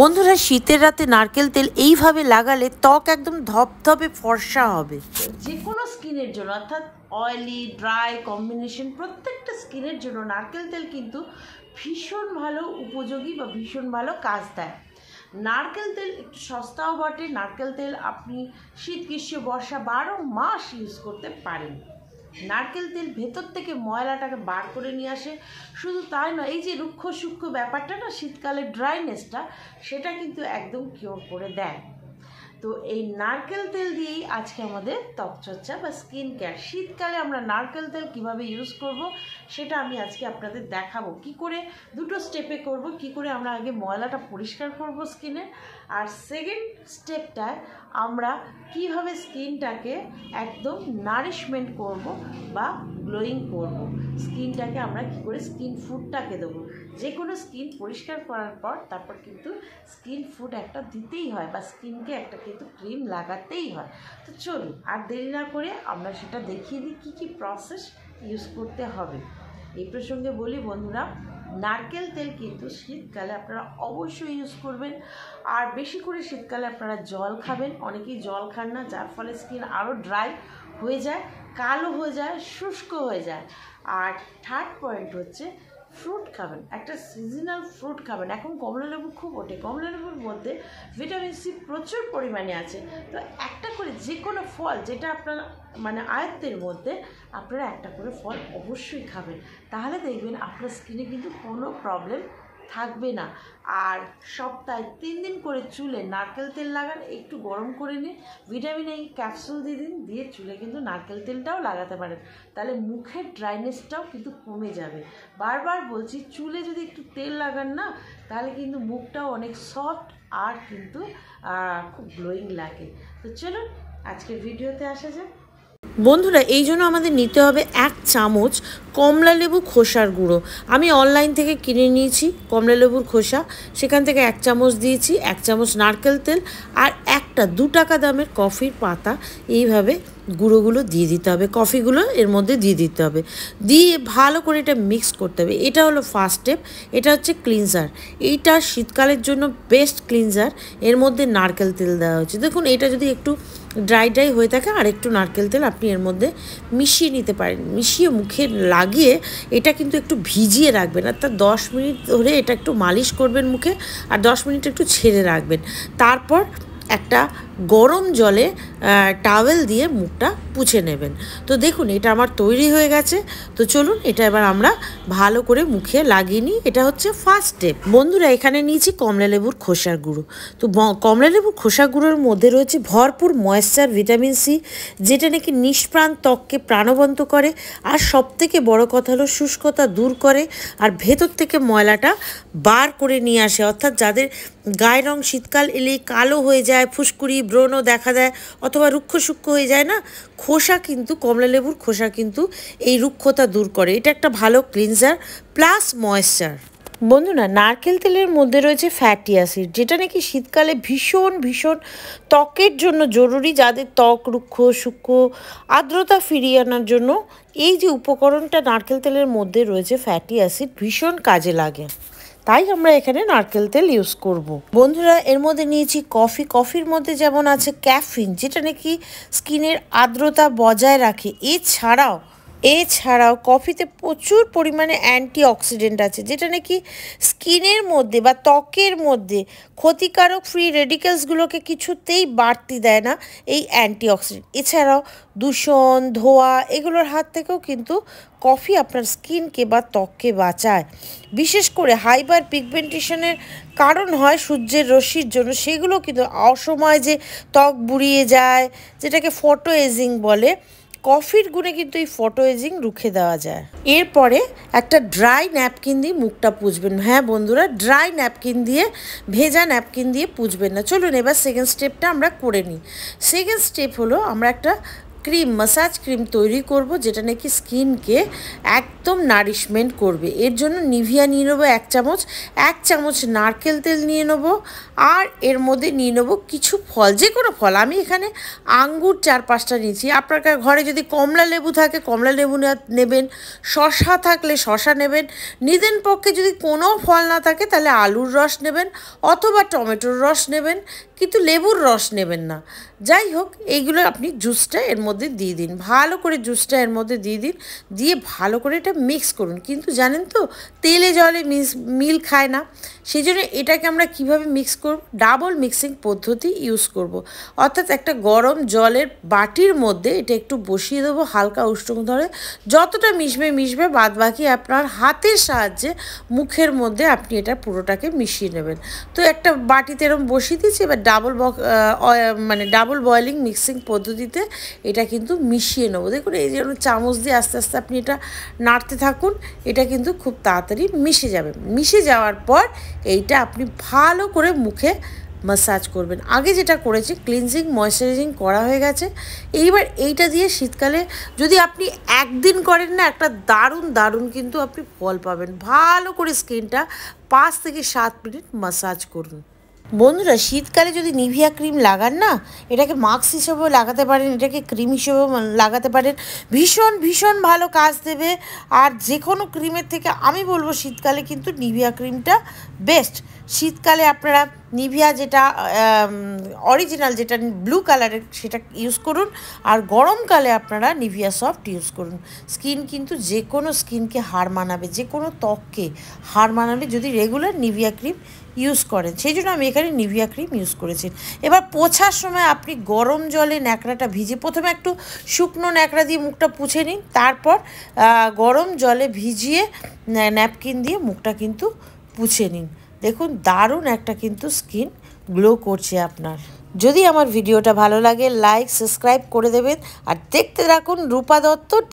বন্ধুরা শীতের রাতে নারকেল তেল এইভাবে লাগালে ত্বক একদম ধপধপে ফর্সা হবে। যে কোনো স্কিনের জন্য অর্থাৎ অয়েলি ড্রাই কম্বিনেশন প্রত্যেকটা স্কিনের জন্য নারকেল তেল কিন্তু ভীষণ ভালো উপযোগী বা ভীষণ ভালো কাজ দেয়। নারকেল তেল একটু সস্তাও বটে। নারকেল তেল আপনি শীত গ্রীষ্ম বর্ষা 12 মাস ইউজ করতে পারেন। নারকেল তেল ভেতর থেকে ময়লাটাকে বার করে নিয়ে আসে। শুধু তাই নয়, এই যে রুক্ষ সূক্ষ্ম ব্যাপারটা না, শীতকালের ড্রাইনেসটা, সেটা কিন্তু একদম কিওর করে দেয়। তো এই নারকেল তেল দিয়েই আজকে আমাদের ত্বকচর্চা বা স্কিন কেয়ার। শীতকালে আমরা নারকেল তেল কিভাবে ইউজ করব সেটা আমি আজকে আপনাদের দেখাবো। কি করে দুটো স্টেপে করব, কি করে আমরা আগে ময়লাটা পরিষ্কার করব স্কিনে, আর সেকেন্ড স্টেপটায় আমরা কিভাবে স্কিনটাকে একদম নারিশমেন্ট করব বা গ্লোয়িং করব। স্কিনটাকে আমরা কি করে স্কিন ফুডটাকে দেবো। যে কোনো স্কিন পরিষ্কার করার পর তারপর কিন্তু স্কিন ফুড একটা দিতেই হয় বা স্কিনকে একটা কিন্তু ক্রিম লাগাতেই হয়। তো চলুন আর দেরি না করে আমরা সেটা দেখিয়ে দিই কী কী প্রসেস ইউজ করতে হবে। এই প্রসঙ্গে বলি বন্ধুরা, নারকেল তেল কিন্তু শীতকালে আপনারা অবশ্যই ইউজ করবেন। আর বেশি করে শীতকালে আপনারা জল খাবেন। অনেকেই জল খান না, যার ফলে স্কিন আরও ড্রাই হয়ে যায়, কালো হয়ে যায়, শুষ্ক হয়ে যায়। আর থার্ড পয়েন্ট হচ্ছে ফ্রুট খাবেন, একটা সিজনাল ফ্রুট খাবেন। এখন কমলালেবু খুব ওঠে, কমলালেবুর মধ্যে ভিটামিন সি প্রচুর পরিমাণে আছে। তো একটা করে যে কোনো ফল যেটা আপনার মানে আয়ত্তের মধ্যে, আপনারা একটা করে ফল অবশ্যই খাবেন। তাহলে দেখবেন আপনার স্কিনে কিন্তু কোনো প্রবলেম থাকবে না। আর সপ্তাহে 3 দিন করে চুলে নারকেল তেল লাগান, একটু গরম করে নিয়ে ভিটামিন এই ক্যাপসুল দিয়ে দিন, দিয়ে চুলে কিন্তু নারকেল তেলটাও লাগাতে পারেন। তাহলে মুখের ড্রাইনেসটাও কিন্তু কমে যাবে। বারবার বলছি, চুলে যদি একটু তেল লাগান না, তাহলে কিন্তু মুখটাও অনেক সফট আর কিন্তু খুব গ্লোয়িং লাগে। তো চলুন আজকের ভিডিওতে আসা যাক। বন্ধুরা এই জন্য আমাদের নিতে হবে 1 চামচ কমলালেবু খোসার গুঁড়ো। আমি অনলাইন থেকে কিনে নিয়েছি কমলালেবুর খোসা, সেখান থেকে 1 চামচ দিয়েছি। 1 চামচ নারকেল তেল আর একটা 2 টাকা দামের কফির পাতা, এইভাবে গুঁড়োগুলো দিয়ে দিতে হবে, কফিগুলো এর মধ্যে দিয়ে দিতে হবে, দিয়ে ভালো করে এটা মিক্স করতে হবে। এটা হলো ফার্স্ট স্টেপ। এটা হচ্ছে ক্লিনজার। এইটা শীতকালের জন্য বেস্ট ক্লিনজার। এর মধ্যে নারকেল তেল দেওয়া হচ্ছে। দেখুন এটা যদি একটু ড্রাই হয়ে থাকে আর একটু নারকেল তেল আপনি এর মধ্যে মিশিয়ে নিতে পারেন। মিশিয়ে মুখে লাগিয়ে এটা কিন্তু একটু ভিজিয়ে রাখবেন। আর তার 10 মিনিট ধরে এটা একটু মালিশ করবেন মুখে, আর 10 মিনিট একটু ছেড়ে রাখবেন। তারপর একটা গরম জলে টাওয়েল দিয়ে মুখটা পুছে নেবেন। তো দেখুন এটা আমার তৈরি হয়ে গেছে। তো চলুন এটা এবার আমরা ভালো করে মুখে লাগিয়ে নিই। এটা হচ্ছে ফার্স্ট স্টেপ। বন্ধুরা এখানে নিয়েছি কমলালেবুর খোসার গুঁড়ো। তো কমলালেবুর খোসা গুঁড়োর মধ্যে রয়েছে ভরপুর ময়েশ্চার, ভিটামিন সি, যেটা নাকি নিষ্প্রাণ ত্বককে প্রাণবন্ত করে। আর সবথেকে বড় কথা হলো শুষ্কতা দূর করে আর ভেতর থেকে ময়লাটা বার করে নিয়ে আসে। অর্থাৎ যাদের গায়ের রং শীতকাল এলেই কালো হয়ে যায়, ফুসকুড়ি ব্রণ দেখা দেয় অথবা রুক্ষ সূক্ষ্ম হয়ে যায় না, খোসা কিন্তু কমলালেবুর খোসা কিন্তু এই রুক্ষতা দূর করে। এটা একটা ভালো ক্লিনজার প্লাস ময়েশ্চার। বন্ধুরা নারকেল তেলের মধ্যে রয়েছে ফ্যাটি অ্যাসিড, যেটা নাকি শীতকালে ভীষণ ভীষণ ত্বকের জন্য জরুরি। যাদের ত্বক রুক্ষ সূক্ষ্ম, আর্দ্রতা ফিরিয়ে আনার জন্য এই যে উপকরণটা নারকেল তেলের মধ্যে রয়েছে ফ্যাটি অ্যাসিড, ভীষণ কাজে লাগে। তাই আমরা এখানে নারকেল তেল ইউজ করব। বন্ধুরা এর মধ্যে নিয়েছি কফি। কফির মধ্যে যেমন আছে ক্যাফিন, যেটা নাকি স্কিনের আর্দ্রতা বজায় রাখে। এছাড়াও কফিতে প্রচুর পরিমাণে অ্যান্টিঅক্সিডেন্ট আছে, যেটা নাকি স্কিনের মধ্যে বা ত্বকের মধ্যে ক্ষতিকারক ফ্রি রেডিক্যালসগুলোকে কিছুতেই বাড়তি দেয় না এই অ্যান্টিঅক্সিডেন্ট। এছাড়াও দূষণ ধোয়া এগুলোর হাত থেকেও কিন্তু কফি আপনার স্কিনকে বা ত্বককে বাঁচায়। বিশেষ করে হাইপার পিগমেন্টেশনের কারণ হয় সূর্যের রশ্মির জন্য, সেগুলো কিন্তু অসময়ে যে ত্বক বুড়িয়ে যায়, যেটাকে ফটো এজিং বলে, কফির গুণে কিন্তু এই ফটো এজিং রুখে দেওয়া যায়। এরপরে একটা ড্রাই ন্যাপকিন দিয়ে মুখটা পুছবেন। হ্যাঁ বন্ধুরা, ড্রাই ন্যাপকিন দিয়ে, ভেজা ন্যাপকিন দিয়ে পুছবেন না। চলুন এবার সেকেন্ড স্টেপটা আমরা করে নিই। সেকেন্ড স্টেপ হলো আমরা একটা ক্রিম ম্যাসাজ ক্রিম তৈরি করব, যেটা নাকি স্কিনকে একদম নারিশমেন্ট করবে। এর জন্য নিভিয়া নিয়ে নেবো 1 চামচ, 1 চামচ নারকেল তেল নিয়ে নেবো, আর এর মধ্যে নিয়ে নেবো কিছু ফল, যে কোনো ফল। আমি এখানে আঙ্গুর 4-5টা নিয়েছি। আপনার ঘরে যদি কমলা লেবু থাকে কমলা লেবু নেবেন, শশা থাকলে শশা নেবেন, নিদেন পক্ষে যদি কোনো ফল না থাকে তাহলে আলুর রস নেবেন অথবা টমেটোর রস নেবেন, কিন্তু লেবুর রস নেবেন না। যাই হোক, এইগুলো আপনি জুসটা এর মধ্যে দিয়ে দিন, ভালো করে জুসটা এর মধ্যে দিয়ে দিন, দিয়ে ভালো করে এটা মিক্স করুন। কিন্তু জানেন তো তেলে জলে মিল খায় না, সেই জন্য এটাকে আমরা কিভাবে মিক্স করব, ডাবল মিক্সিং পদ্ধতি ইউজ করব। অর্থাৎ একটা গরম জলের বাটির মধ্যে এটা একটু বসিয়ে দেবো হালকা উষ্ণ ধরে, যতটা মিশবে বাদ বাকি আপনার হাতের সাহায্যে মুখের মধ্যে আপনি এটা পুরোটাকে মিশিয়ে নেবেন। তো একটা বাটিতে এরকম বসিয়ে দিয়েছি, এবার ডাবল বয়েলিং মিক্সিং পদ্ধতিতে এটা কিন্তু মিশিয়ে নেবো। দেখুন এই যে চামচ দিয়ে আস্তে আস্তে আপনি এটা নাড়তে থাকুন, এটা কিন্তু খুব তাড়াতাড়ি মিশে যাবে। মিশে যাওয়ার পর এইটা আপনি ভালো করে মুখে ম্যাসাজ করবেন। আগে যেটা করেছি ক্লিনজিং ময়েশ্চারাইজিং করা হয়ে গেছে, এইবার এইটা দিয়ে শীতকালে যদি আপনি একদিন করেন না, একটা দারুণ কিন্তু আপনি ফল পাবেন। ভালো করে স্কিনটা 5 থেকে 7 মিনিট ম্যাসাজ করুন। বন্ধুরা, শীতকালে যদি নিভিয়া ক্রিম লাগান না, এটাকে মাস্ক হিসেবেও লাগাতে পারেন, এটাকে ক্রিম হিসেবেও লাগাতে পারেন, ভীষণ ভালো কাজ দেবে। আর যে কোনো ক্রিমের থেকে আমি বলবো শীতকালে কিন্তু নিভিয়া ক্রিমটা বেস্ট। শীতকালে আপনারা নিভিয়া যেটা অরিজিনাল, যেটা ব্লু কালারের, সেটা ইউজ করুন, আর গরমকালে আপনারা নিভিয়া সফট ইউজ করুন। স্কিন কিন্তু যে কোনো স্কিনকে হার মানাবে, যে কোনো ত্বককে হার মানাবে যদি রেগুলার নিভিয়া ক্রিম ইউজ করেন। সেই জন্য আমি এখানে নিভিয়া ক্রিম ইউজ করেছি। এবার পোছার সময় আপনি গরম জলে ন্যাকড়াটা ভিজিয়ে, প্রথমে একটু শুকনো ন্যাকড়া দিয়ে মুখটা পুছে নিন, তারপর গরম জলে ভিজিয়ে ন্যাপকিন দিয়ে মুখটা কিন্তু পুছে নিন। দেখুন দারুণ একটা কিন্তু স্কিন গ্লো করছে আপনার। যদি আমার ভিডিওটা ভালো লাগে লাইক সাবস্ক্রাইব করে দেবেন, আর দেখতে থাকুন রূপা দত্ত।